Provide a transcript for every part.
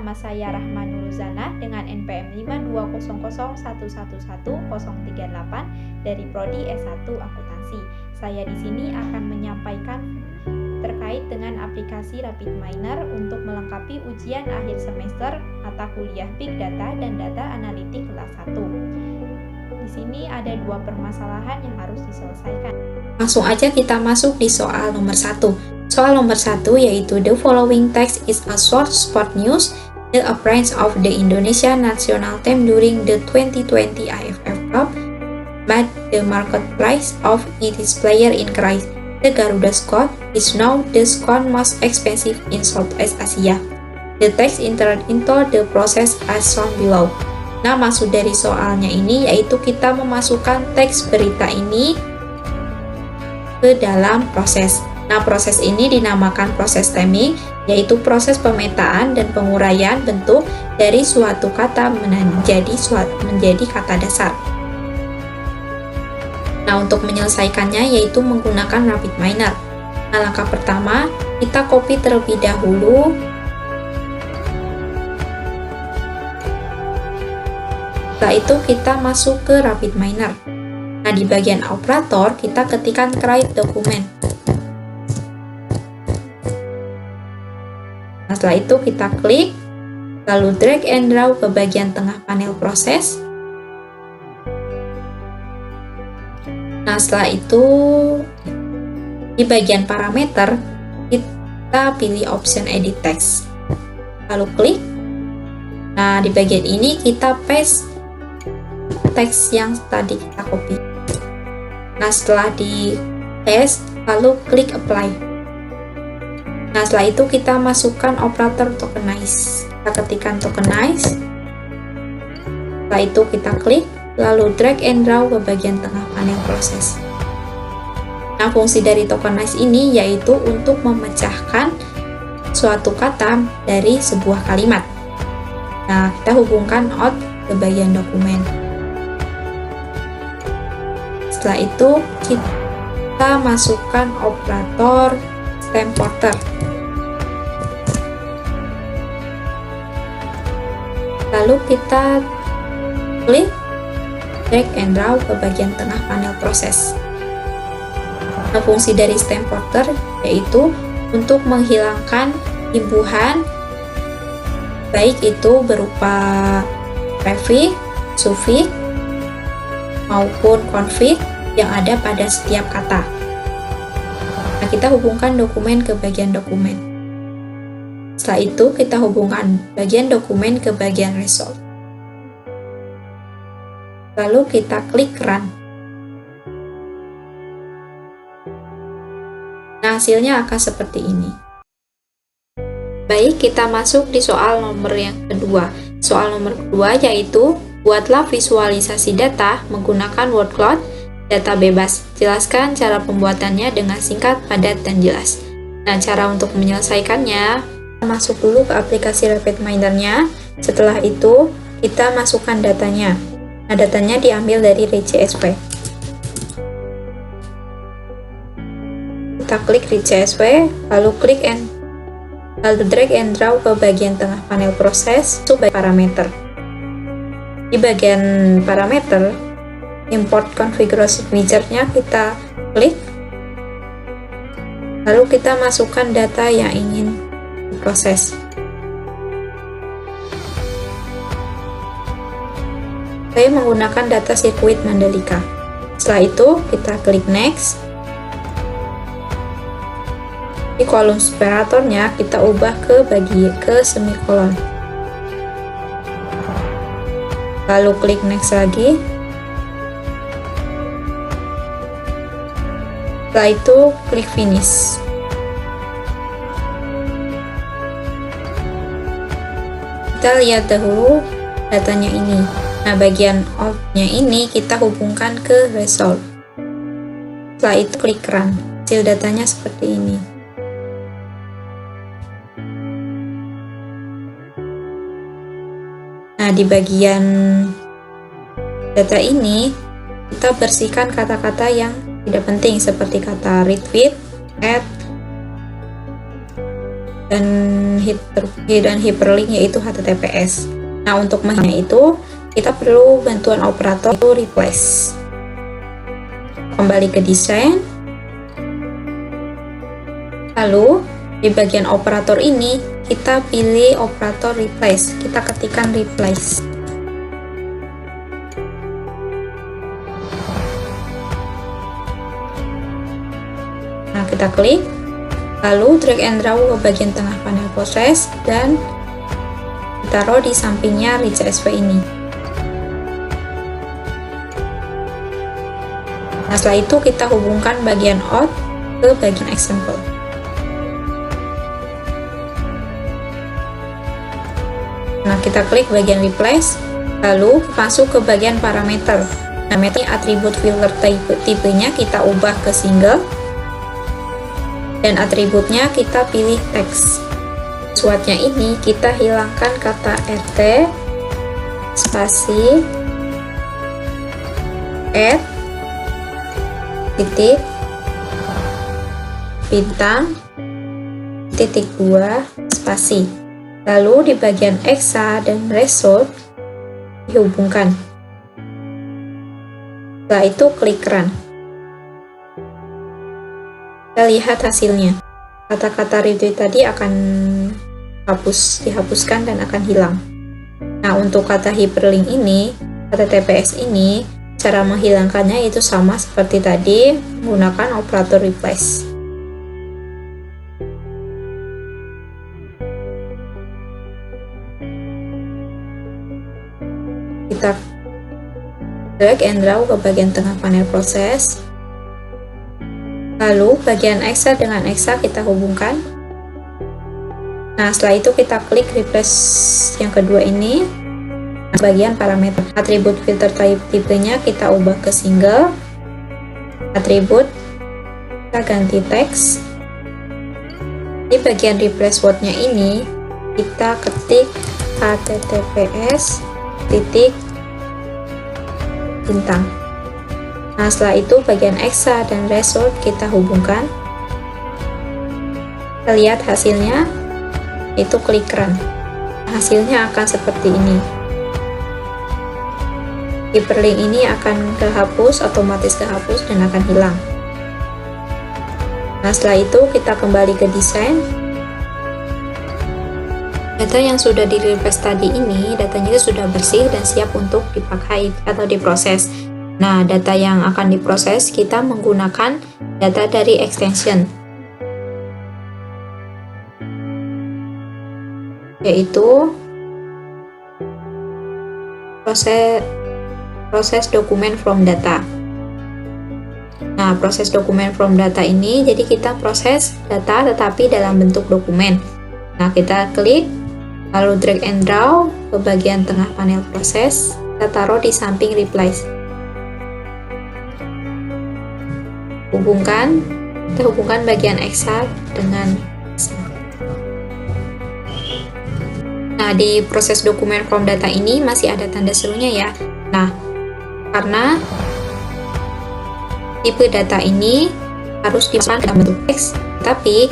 Nama saya Rahma Nuruzana dengan NPM 52001111038 dari Prodi S1 Akuntansi. Saya di sini akan menyampaikan terkait dengan aplikasi RapidMiner untuk melengkapi ujian akhir semester mata kuliah Big Data dan Data Analitik kelas 1. Di sini ada dua permasalahan yang harus diselesaikan. Langsung aja kita masuk di soal nomor 1. Soal nomor 1 yaitu the following text is a short sport news, the appearance of the Indonesia national team during the 2020 AFF Cup, but the market price of its player increased. The Garuda squad is now the squad most expensive in Southeast Asia. The text entered into the process as shown below. Nah, maksud dari soalnya ini yaitu kita memasukkan teks berita ini ke dalam proses. Nah, proses ini dinamakan proses stemming, yaitu proses pemetaan dan penguraian bentuk dari suatu kata menjadi kata dasar. Nah, untuk menyelesaikannya yaitu menggunakan RapidMiner. Nah, langkah pertama, kita copy terlebih dahulu setelah itu kita masuk ke RapidMiner. Nah, di bagian operator kita ketikkan create document. Nah, setelah itu kita klik, lalu drag and drop ke bagian tengah panel proses. Nah, setelah itu di bagian parameter kita pilih option edit text. Lalu klik. Nah, di bagian ini kita paste teks yang tadi kita copy. Nah, setelah di paste, lalu klik apply. Nah, setelah itu kita masukkan operator tokenize. Kita ketikkan tokenize. Setelah itu kita klik, lalu drag and drop ke bagian tengah panel proses. Nah, fungsi dari tokenize ini yaitu untuk memecahkan suatu kata dari sebuah kalimat. Nah, kita hubungkan out ke bagian dokumen. Setelah itu kita masukkan operator stem porter. Lalu kita klik drag and drop ke bagian tengah panel proses. Nah, fungsi dari stem porter yaitu untuk menghilangkan imbuhan baik itu berupa prefix, suffix maupun konflik yang ada pada setiap kata. Nah, kita hubungkan dokumen ke bagian dokumen. Setelah itu, kita hubungkan bagian dokumen ke bagian result. Lalu kita klik run. Nah, hasilnya akan seperti ini. Baik, kita masuk di soal nomor yang kedua. Soal nomor kedua yaitu buatlah visualisasi data menggunakan word cloud data bebas. Jelaskan cara pembuatannya dengan singkat, padat, dan jelas. Nah, cara untuk menyelesaikannya, masuk dulu ke aplikasi RapidMiner-nya. Setelah itu, kita masukkan datanya. Nah, datanya diambil dari RCSP. Kita klik RCSP, lalu drag and drop ke bagian tengah panel proses, masuk parameter. Di bagian parameter, import configuration widget-nya kita klik. Lalu kita masukkan data yang ingin diproses. Saya menggunakan data sirkuit Mandalika. Setelah itu, kita klik next. Di kolom separatornya kita ubah ke semikolon. Lalu klik next lagi. Setelah itu klik finish. Kita lihat dahulu datanya ini. Nah, bagian out-nya ini kita hubungkan ke result. Setelah itu klik run. Hasil datanya seperti ini. Nah, di bagian data ini kita bersihkan kata-kata yang tidak penting seperti kata retweet, add, dan hyperlink yaitu HTTPS. Nah, untuk menghilangkannya itu kita perlu bantuan operator replace. Kembali ke desain. Lalu di bagian operator ini kita pilih operator replace. Kita ketikkan replace. Nah, kita klik. Lalu drag and drop ke bagian tengah panel proses dan ditaruh di sampingnya read.csv ini. Nah, setelah itu kita hubungkan bagian out ke bagian example. Nah, kita klik bagian replace, lalu masuk ke bagian parameter. Nah, atribut filter tipenya kita ubah ke single. Dan atributnya kita pilih teks. Passwordnya ini kita hilangkan kata rt, spasi, add, titik, bintang, titik 2, spasi. Lalu di bagian exa dan result dihubungkan. Setelah itu klik run. Kita lihat hasilnya. Kata-kata retweet tadi akan dihapuskan dan akan hilang. Nah, untuk kata hyperlink ini, HTTPS ini, cara menghilangkannya itu sama seperti tadi, menggunakan operator replace. Kita drag and drop ke bagian tengah panel proses. Lalu bagian exa dengan exa kita hubungkan. Nah, setelah itu kita klik replace yang kedua ini. Bagian parameter atribut filter tipenya kita ubah ke single. Atribut kita ganti teks. Di bagian replace word-nya ini kita ketik https titik bintang. Nah, setelah itu bagian exa dan result kita hubungkan. Kita lihat hasilnya, itu klik run. Hasilnya akan seperti ini. Hyperlink ini akan kehapus, otomatis kehapus dan akan hilang. Nah, setelah itu kita kembali ke desain. Data yang sudah di replace tadi ini, datanya itu sudah bersih dan siap untuk dipakai atau diproses. Nah, data yang akan diproses kita menggunakan data dari extension, yaitu proses dokumen from data. Nah, proses dokumen from data ini jadi kita proses data tetapi dalam bentuk dokumen. Nah, kita klik lalu drag and drop ke bagian tengah panel proses, kita taruh di samping replace. Kita hubungkan bagian exa dengan exa. Nah, di proses dokumen from data ini masih ada tanda serunya ya. Nah, karena tipe data ini harus disimpan dalam bentuk teks, tapi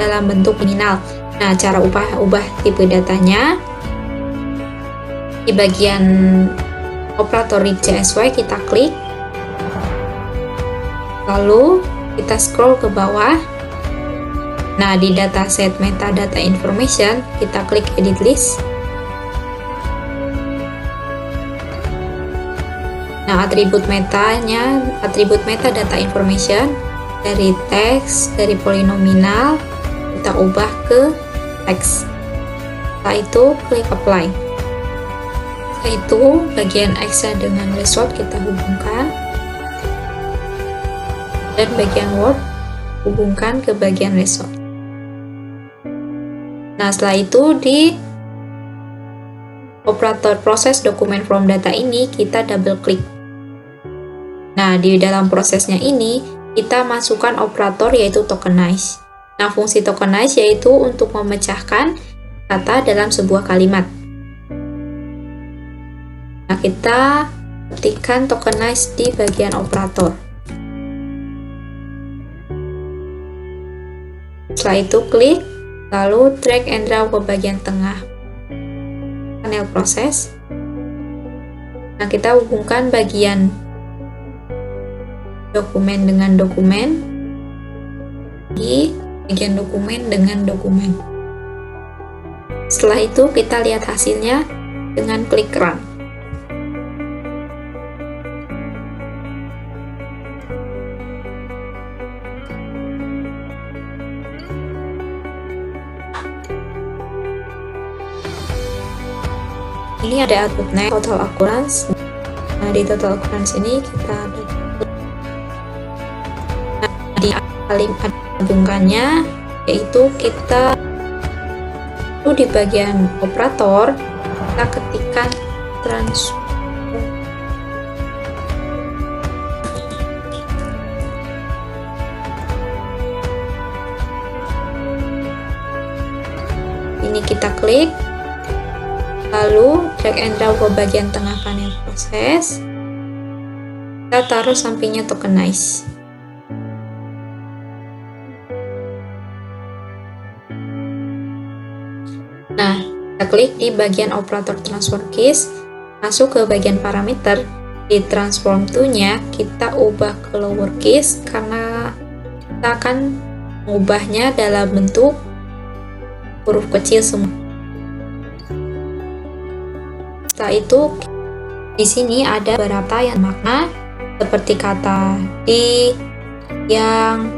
dalam bentuk nominal. Nah, cara ubah tipe datanya di bagian operator read.csv kita klik. Lalu kita scroll ke bawah. Nah, di dataset metadata information kita klik edit list. Nah, atribut metadata information dari teks, dari polinominal kita ubah ke teks. Setelah itu klik apply. Setelah itu bagian exa dengan result kita hubungkan. Dan bagian word hubungkan ke bagian result. Nah, setelah itu di operator proses dokumen from data ini kita double klik. Nah, di dalam prosesnya ini kita masukkan operator yaitu tokenize. Nah, fungsi tokenize yaitu untuk memecahkan kata dalam sebuah kalimat. Nah, kita ketikkan tokenize di bagian operator. Setelah itu klik, lalu drag and drop ke bagian tengah panel proses. Nah, kita hubungkan bagian dokumen dengan dokumen, di bagian dokumen dengan dokumen. Setelah itu kita lihat hasilnya dengan klik run. Ini ada outputnya total occurrence. Nah, di total occurrence ini kita ada di kalimat hubungannya, yaitu kita di bagian operator kita ketikkan transform. Ini kita klik, lalu drag and drop ke bagian tengah panel proses. Kita taruh sampingnya tokenize. Nah, kita klik di bagian operator transform keys, masuk ke bagian parameter. Di transform to-nya kita ubah ke lowercase karena kita akan mengubahnya dalam bentuk huruf kecil semua. Setelah itu, di sini ada beberapa yang makna seperti kata di, yang,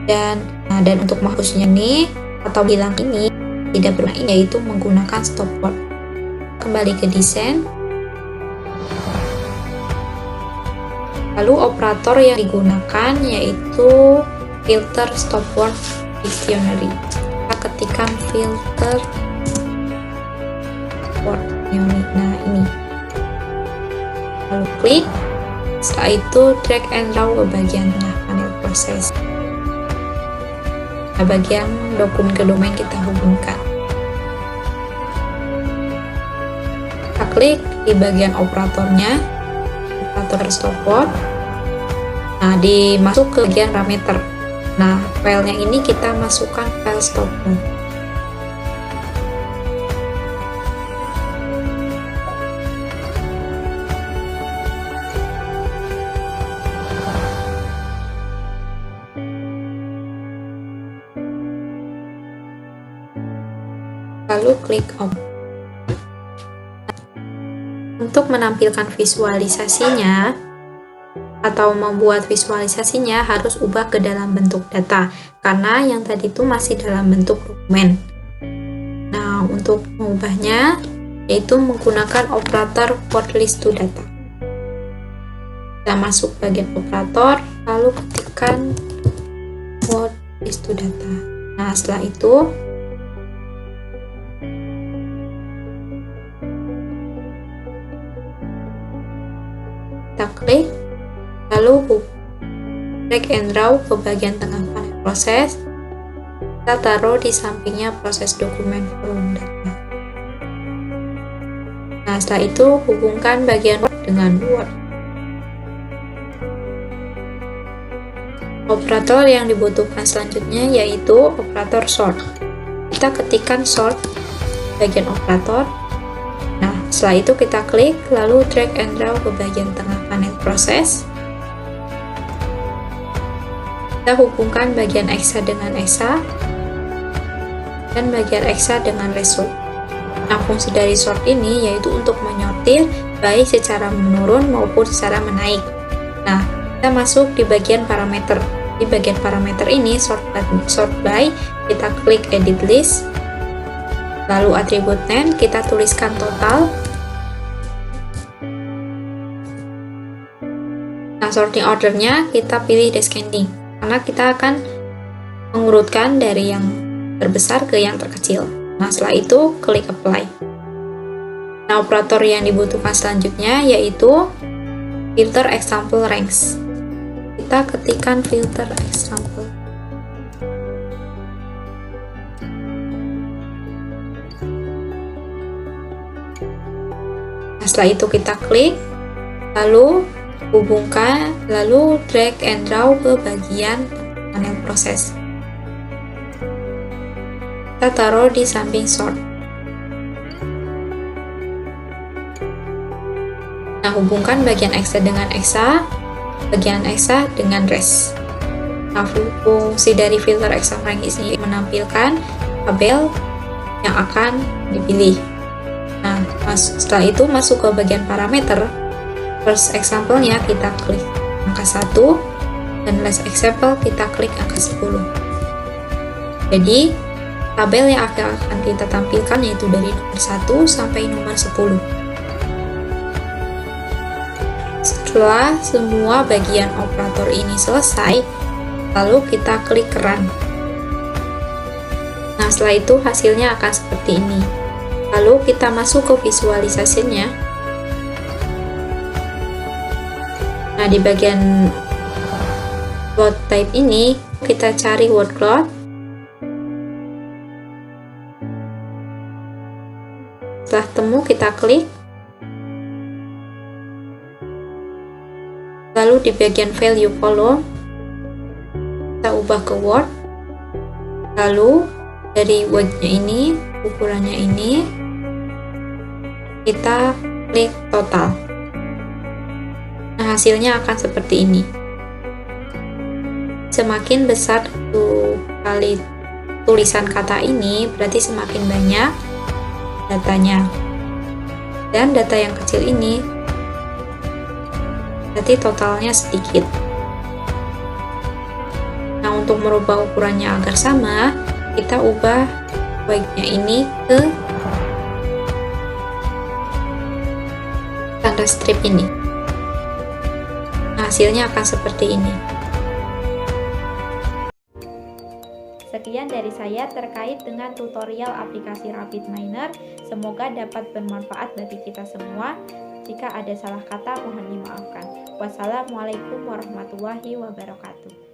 dan untuk menghapusnya nih atau hilang ini tidak berguna, yaitu menggunakan stop word. Kembali ke desain, lalu operator yang digunakan yaitu filter stop word dictionary. Kita ketikkan filter word dictionary. Nah, ini, lalu klik. Setelah itu drag and drop ke bagian tengah panel proses. Nah, bagian dokumen ke domain kita hubungkan. Kita klik di bagian operatornya, operator stop word. Nah, dimasuk ke bagian parameter. Nah, filenya ini kita masukkan file stop word. Lalu klik on. Untuk menampilkan visualisasinya atau membuat visualisasinya harus ubah ke dalam bentuk data, karena yang tadi itu masih dalam bentuk dokumen. Nah, untuk mengubahnya yaitu menggunakan operator word list to data. Kita masuk bagian operator, lalu ketikkan word list to data. Nah, setelah itu kita klik, lalu drag and drop ke bagian tengah panel proses. Kita taruh di sampingnya proses dokumen from data. Nah, setelah itu hubungkan bagian Word dengan Word. Operator yang dibutuhkan selanjutnya yaitu operator sort. Kita ketikkan sort bagian operator. Nah, setelah itu kita klik, lalu drag and drop ke bagian tengah panel proses. Kita hubungkan bagian exa dengan exa dan bagian exa dengan result. Nah, fungsi dari sort ini yaitu untuk menyortir baik secara menurun maupun secara menaik. Nah, kita masuk di bagian parameter. Di bagian parameter ini sort by, kita klik edit list. Lalu atribut name kita tuliskan total. Nah, sorting ordernya kita pilih descending karena kita akan mengurutkan dari yang terbesar ke yang terkecil. Nah, setelah itu klik apply. Nah, operator yang dibutuhkan selanjutnya yaitu filter example ranks. Kita ketikkan filter example. Setelah itu kita klik, lalu hubungkan, lalu drag and drop ke bagian panel proses. kita taruh di samping sort. Nah, hubungkan bagian eksa dengan eksa, bagian eksa dengan res. Nah, fungsi dari filter exam rank ini menampilkan tabel yang akan dipilih. Nah, setelah itu masuk ke bagian parameter. First example-nya kita klik angka 1, dan last example kita klik angka 10. Jadi, tabel yang akan kita tampilkan yaitu dari nomor 1 sampai nomor 10. Setelah semua bagian operator ini selesai, lalu kita klik run. Nah, setelah itu hasilnya akan seperti ini. Lalu kita masuk ke visualisasinya. Nah, di bagian plot type ini kita cari word cloud. Setelah temu kita klik. Lalu di bagian value column kita ubah ke word. Lalu dari wordnya ini, ukurannya ini, kita klik total. Nah, hasilnya akan seperti ini. Semakin besar kali tulisan kata ini, berarti semakin banyak datanya. Dan data yang kecil ini, berarti totalnya sedikit. Nah, untuk merubah ukurannya agar sama, kita ubah baiknya ini ke tanda strip ini. Nah, hasilnya akan seperti ini. Sekian dari saya terkait dengan tutorial aplikasi RapidMiner. Semoga dapat bermanfaat bagi kita semua. Jika ada salah kata, mohon dimaafkan. Wassalamualaikum warahmatullahi wabarakatuh.